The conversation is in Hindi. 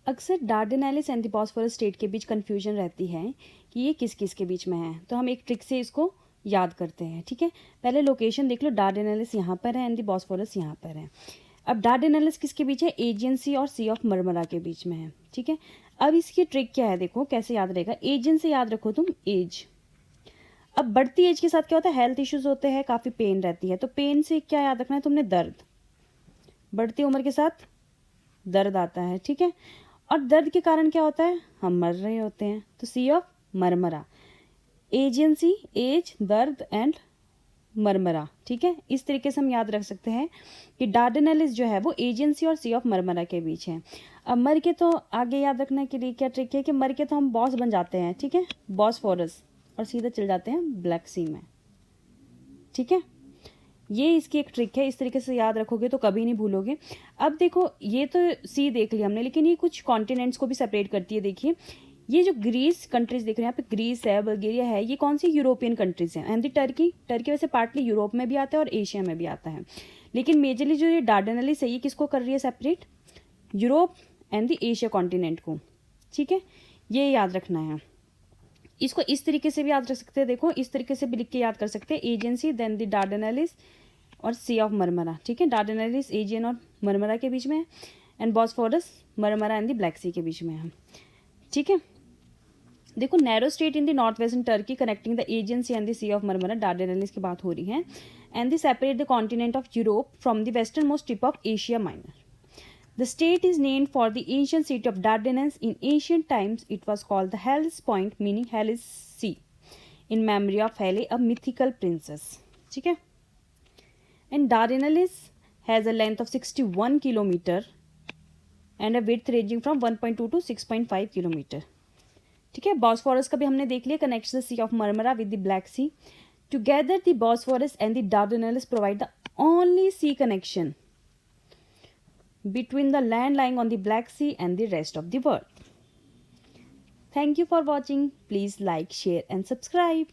अक्सर डार्डेनेलिस एंड द बॉस्फोरस स्टेट के बीच कन्फ्यूजन रहती है कि ये किस किस के बीच में है, तो हम एक ट्रिक से इसको याद करते हैं। ठीक है, पहले लोकेशन देख लो, डार्डेनेलिस यहाँ पर है एंड द बॉस्फोरस यहाँ पर है। अब डार्डेनेलिस किसके बीच है? एजियन सी और सी ऑफ मरमरा के बीच में है। ठीक है, अब इसकी ट्रिक क्या है, देखो कैसे याद रहेगा। एजियन से याद रखो तुम एज। अब बढ़ती एज के साथ क्या होता है? हेल्थ इश्यूज होते हैं, काफ़ी पेन रहती है, तो पेन से क्या याद रखना है तुमने? दर्द। बढ़ती उम्र के साथ दर्द आता है। ठीक है, और दर्द के कारण क्या होता है? हम मर रहे होते हैं, तो सी ऑफ मरमरा। एजेंसी, एज, दर्द एंड मरमरा। ठीक है, इस तरीके से हम याद रख सकते हैं कि डार्डेनेलिस जो है वो एजेंसी और सी ऑफ मरमरा के बीच है। अब मर के तो आगे याद रखने के लिए क्या ट्रिक है कि मर के तो हम बॉस बन जाते हैं। ठीक है, बॉस्फोरस, और सीधे चल जाते हैं ब्लैक सी में। ठीक है, ये इसकी एक ट्रिक है, इस तरीके से याद रखोगे तो कभी नहीं भूलोगे। अब देखो, ये तो सी देख लिया हमने, लेकिन ये कुछ कॉन्टिनेंट्स को भी सेपरेट करती है। देखिए, ये जो ग्रीस कंट्रीज देख रहे हैं यहाँ पे, ग्रीस है, बल्गेरिया है, ये कौन सी यूरोपियन कंट्रीज हैं। एंड द टर्की, टर्की वैसे पार्टली यूरोप में भी आता है और एशिया में भी आता है, लेकिन मेजरली जो ये डार्डेनेलिस है ये किसको कर रही है separate? Europe and the Asia continent को। ठीक है, ये याद रखना है। इसको इस तरीके से भी याद रख सकते हैं, देखो इस तरीके से भी लिख के याद कर सकते हैं, एजेंसी देन द डार्डेनेलिस और सी ऑफ मरमरा। ठीक है, डार्डेनेलिस एजियन और मरमरा के बीच में है, and Bosphorus Marmara and the Black Sea के बीच में है। ठीक है, देखो narrow strait in the north western Turkey connecting the Aegean Sea and the Sea of Marmara, Dardanelles की बात हो रही है, and the separate the continent of Europe from the western most tip of Asia Minor. The state is named for the ancient city of Dardanelles. In ancient times, it was called the Hellespont, meaning Hell is sea, in memory of Helle, a mythical princess. ठीक है, and Dardanelles has a length of 61 kilometer and a width ranging from 1.2 to 6.5 kilometer. ठीक है, बॉस्फोरस का भी हमने देख लिया, connects the Sea of Marmara with the Black Sea. Together, the Bosphorus and the Dardanelles provide the only sea connection between the land lying on the Black Sea and the rest of the world. Thank you for watching. Please like, share and subscribe.